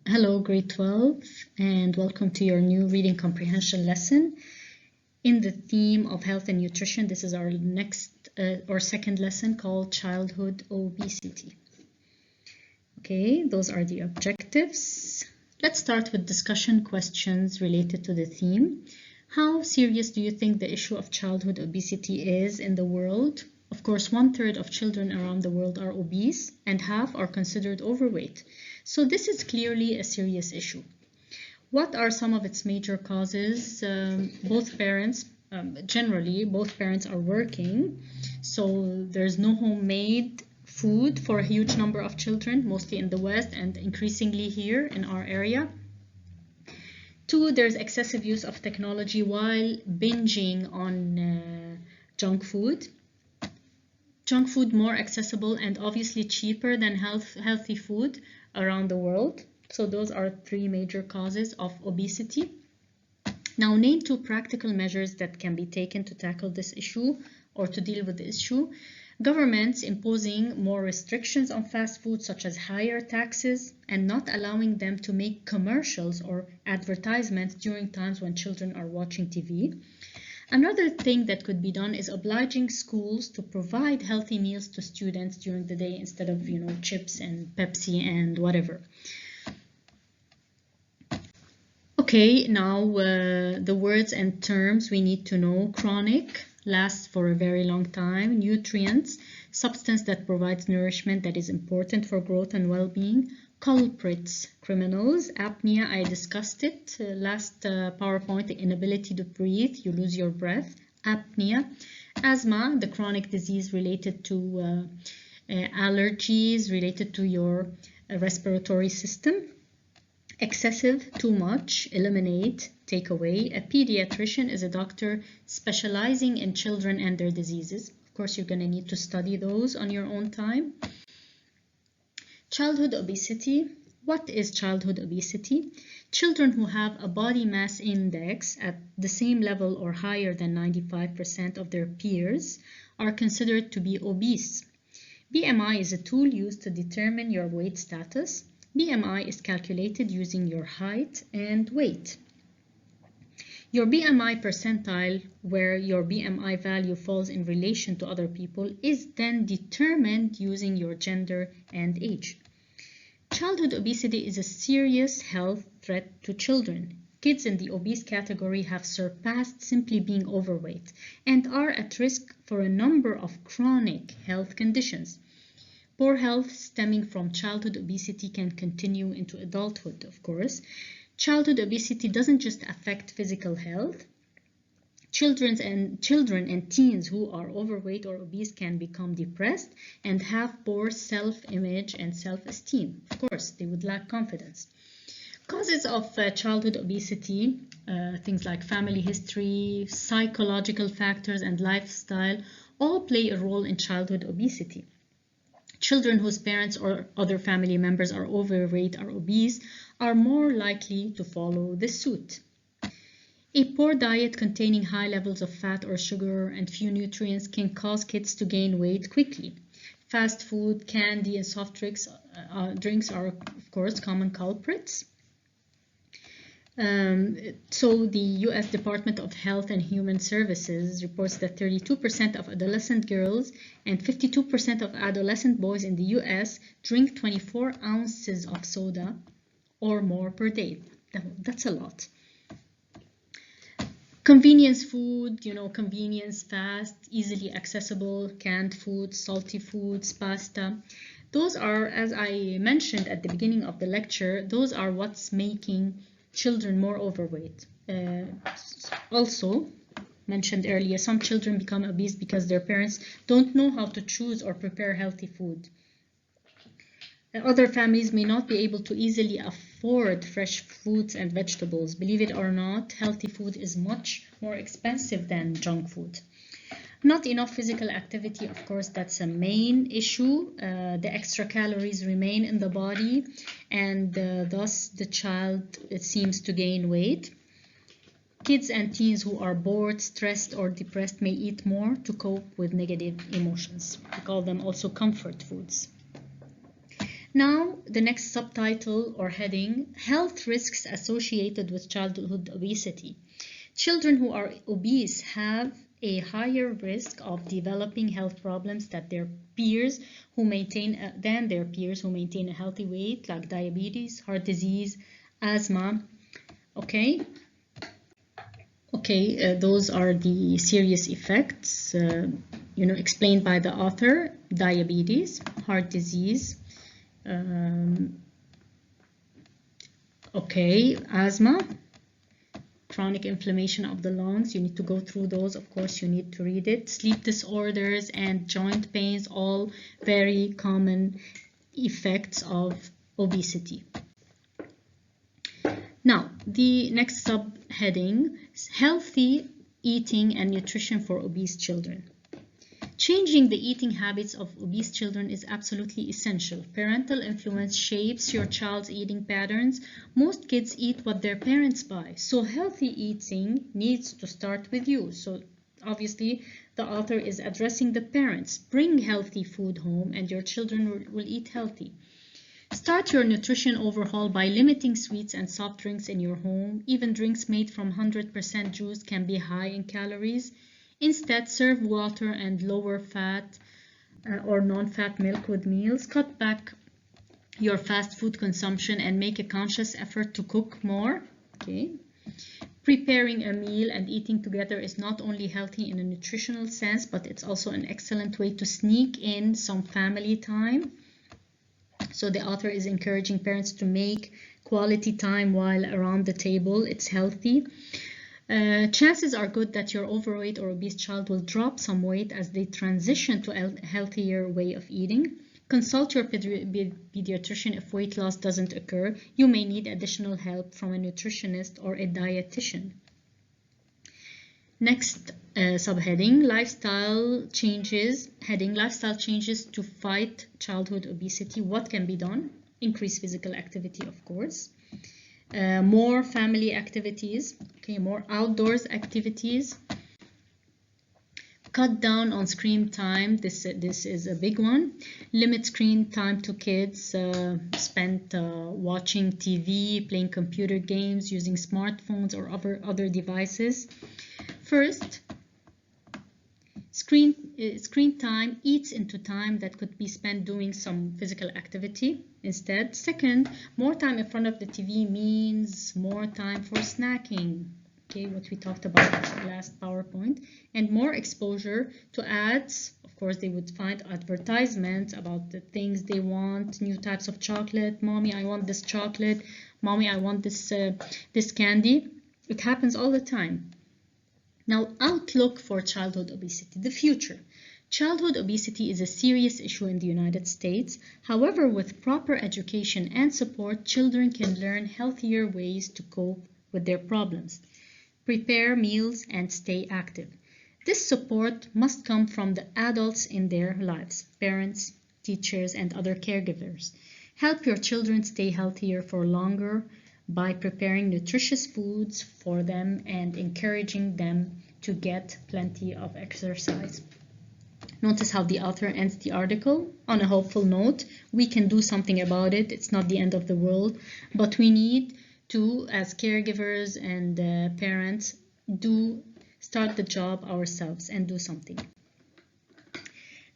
Hello, grade 12, and welcome to your new reading comprehension lesson. In the theme of health and nutrition, this is our second lesson called childhood obesity. Okay, those are the objectives. Let's start with discussion questions related to the theme. How serious do you think the issue of childhood obesity is in the world? Of course, 1/3 of children around the world are obese and half are considered overweight. So this is clearly a serious issue. What are some of its major causes? Generally, both parents are working, so there's no homemade food for a huge number of children, mostly in the West and increasingly here in our area. 2, there's excessive use of technology while binging on junk food. Junk food more accessible and obviously cheaper than healthy food around the world. So those are 3 major causes of obesity. Now name 2 practical measures that can be taken to tackle this issue or to deal with the issue. Governments imposing more restrictions on fast food, such as higher taxes and not allowing them to make commercials or advertisements during times when children are watching TV. Another thing that could be done is obliging schools to provide healthy meals to students during the day instead of, chips and Pepsi and whatever. Okay, now the words and terms we need to know. Chronic, lasts for a very long time. Nutrients, substance that provides nourishment that is important for growth and well-being. Culprits, criminals. Apnea, I discussed it last PowerPoint, the inability to breathe, you lose your breath. Apnea. Asthma, the chronic disease related to allergies, related to your respiratory system. Excessive, too much, eliminate, take away. A pediatrician is a doctor specializing in children and their diseases. Of course, you're going to need to study those on your own time. Childhood obesity. What is childhood obesity? Children who have a body mass index at the same level or higher than 95% of their peers are considered to be obese. BMI is a tool used to determine your weight status. BMI is calculated using your height and weight. Your BMI percentile, where your BMI value falls in relation to other people, is then determined using your gender and age. Childhood obesity is a serious health threat to children. Kids in the obese category have surpassed simply being overweight and are at risk for a number of chronic health conditions. Poor health stemming from childhood obesity can continue into adulthood, of course. Childhood obesity doesn't just affect physical health. Children and teens who are overweight or obese can become depressed and have poor self-image and self-esteem. Of course, they would lack confidence. Causes of childhood obesity, things like family history, psychological factors, and lifestyle all play a role in childhood obesity. Children whose parents or other family members are overweight or obese are more likely to follow this suit. A poor diet containing high levels of fat or sugar and few nutrients can cause kids to gain weight quickly. Fast food, candy, and soft drinks are, of course, common culprits. So the U.S. Department of Health and Human Services reports that 32% of adolescent girls and 52% of adolescent boys in the U.S. drink 24 ounces of soda or more per day. That's a lot. Convenience food, convenience, fast, easily accessible, canned foods, salty foods, pasta. Those are, as I mentioned at the beginning of the lecture, those are what's making children more overweight. Also, mentioned earlier, some children become obese because their parents don't know how to choose or prepare healthy food. Other families may not be able to easily afford fresh fruits and vegetables. Believe it or not, healthy food is much more expensive than junk food. Not enough physical activity, of course, that's a main issue. The extra calories remain in the body and thus the child, it seems, to gain weight. Kids and teens who are bored, stressed, or depressed may eat more to cope with negative emotions. We call them also comfort foods. Now, the next subtitle or heading, health risks associated with childhood obesity. Children who are obese have a higher risk of developing health problems than their peers who maintain a healthy weight, like diabetes, heart disease, asthma. Okay, those are the serious effects, explained by the author: diabetes, heart disease, asthma, chronic inflammation of the lungs. You need to go through those. Of course, you need to read it. Sleep disorders and joint pains, all very common effects of obesity. Now, the next subheading is healthy eating and nutrition for obese children. Changing the eating habits of obese children is absolutely essential. Parental influence shapes your child's eating patterns. Most kids eat what their parents buy, so healthy eating needs to start with you. So obviously, the author is addressing the parents. Bring healthy food home and your children will eat healthy. Start your nutrition overhaul by limiting sweets and soft drinks in your home. Even drinks made from 100% juice can be high in calories. Instead, serve water and lower fat or non-fat milk with meals. Cut back your fast food consumption and make a conscious effort to cook more. Preparing a meal and eating together is not only healthy in a nutritional sense, but it's also an excellent way to sneak in some family time. So the author is encouraging parents to make quality time while around the table. It's healthy. Chances are good that your overweight or obese child will drop some weight as they transition to a healthier way of eating. Consult your pediatrician if weight loss doesn't occur. You may need additional help from a nutritionist or a dietitian. Next subheading, lifestyle changes. Heading, lifestyle changes to fight childhood obesity. What can be done? Increase physical activity, of course. More family activities, more outdoors activities. Cut down on screen time. This is a big one. Limit screen time to kids spent watching TV, playing computer games, using smartphones or other devices. First, screen time eats into time that could be spent doing some physical activity instead. Second, more time in front of the TV means more time for snacking, what we talked about in the last PowerPoint, and more exposure to ads. Of course, they would find advertisements about the things they want, new types of chocolate. Mommy, I want this chocolate. Mommy, I want this candy. It happens all the time. Now, outlook for childhood obesity, the future. Childhood obesity is a serious issue in the United States. However, with proper education and support, children can learn healthier ways to cope with their problems. Prepare meals and stay active. This support must come from the adults in their lives, parents, teachers, and other caregivers. Help your children stay healthier for longer by preparing nutritious foods for them and encouraging them to get plenty of exercise. Notice how the author ends the article on a hopeful note. We can do something about it. It's not the end of the world, but we need to, as caregivers and parents, start the job ourselves and do something.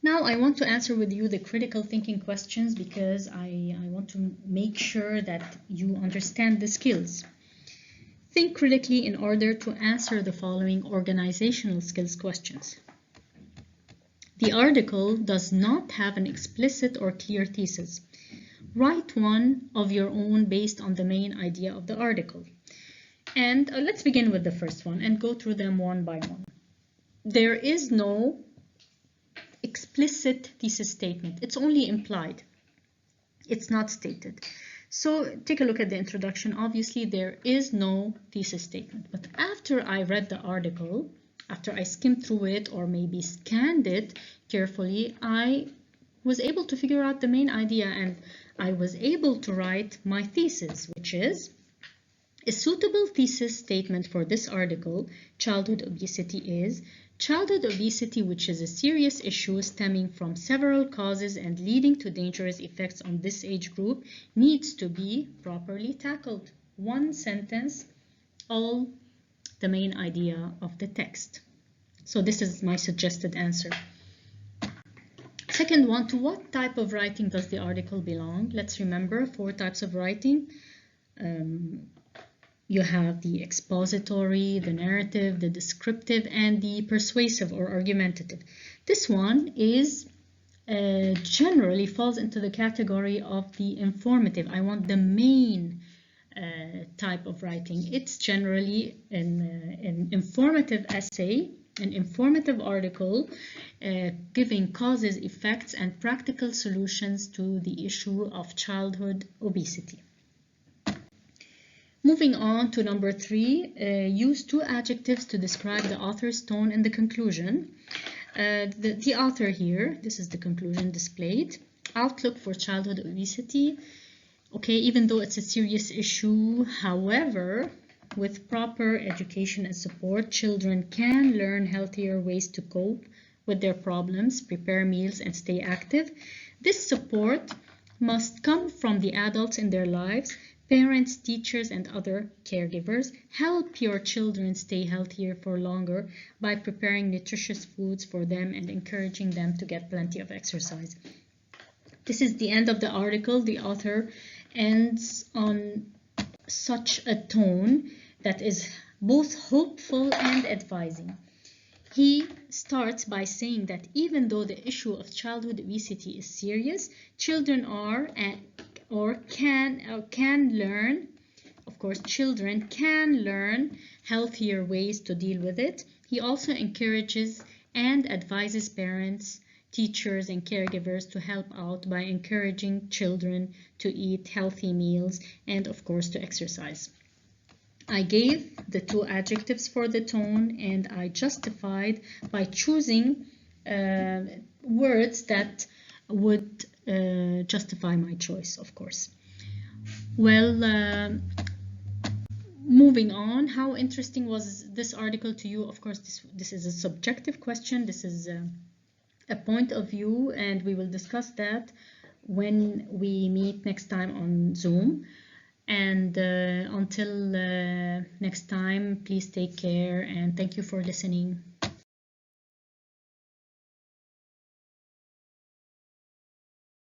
Now I want to answer with you the critical thinking questions because I want to make sure that you understand the skills. Think critically in order to answer the following organizational skills questions. The article does not have an explicit or clear thesis. Write one of your own based on the main idea of the article. And let's begin with the first one and go through them one by one. There is no explicit thesis statement. It's only implied. It's not stated. So take a look at the introduction. Obviously, there is no thesis statement. But after I read the article, after I skimmed through it or maybe scanned it carefully, I was able to figure out the main idea and I was able to write my thesis, which is a suitable thesis statement for this article, Childhood Obesity, is Childhood obesity, which is a serious issue stemming from several causes and leading to dangerous effects on this age group, needs to be properly tackled. One sentence, all the main idea of the text. So this is my suggested answer. Second one, to what type of writing does the article belong? Let's remember 4 types of writing. You have the expository, the narrative, the descriptive, and the persuasive or argumentative. This one is generally falls into the category of the informative. I want the main type of writing. It's generally an informative essay, an informative article giving causes, effects, and practical solutions to the issue of childhood obesity. Moving on to number 3, use 2 adjectives to describe the author's tone in the conclusion. The author here, this is the conclusion displayed. Outlook for childhood obesity. Okay, even though it's a serious issue, however, with proper education and support, children can learn healthier ways to cope with their problems, prepare meals, and stay active. This support must come from the adults in their lives, parents, teachers, and other caregivers. Help your children stay healthier for longer by preparing nutritious foods for them and encouraging them to get plenty of exercise. This is the end of the article. The author ends on such a tone that is both hopeful and advising. He starts by saying that even though the issue of childhood obesity is serious, children can learn, of course, children can learn healthier ways to deal with it. He also encourages and advises parents, teachers, and caregivers to help out by encouraging children to eat healthy meals and, of course, to exercise. I gave the 2 adjectives for the tone, and I justified by choosing words that would justify my choice, of course. Well, moving on, how interesting was this article to you? Of course, this is a subjective question. This is a point of view, and we will discuss that when we meet next time on Zoom. And until next time, please take care, and thank you for listening.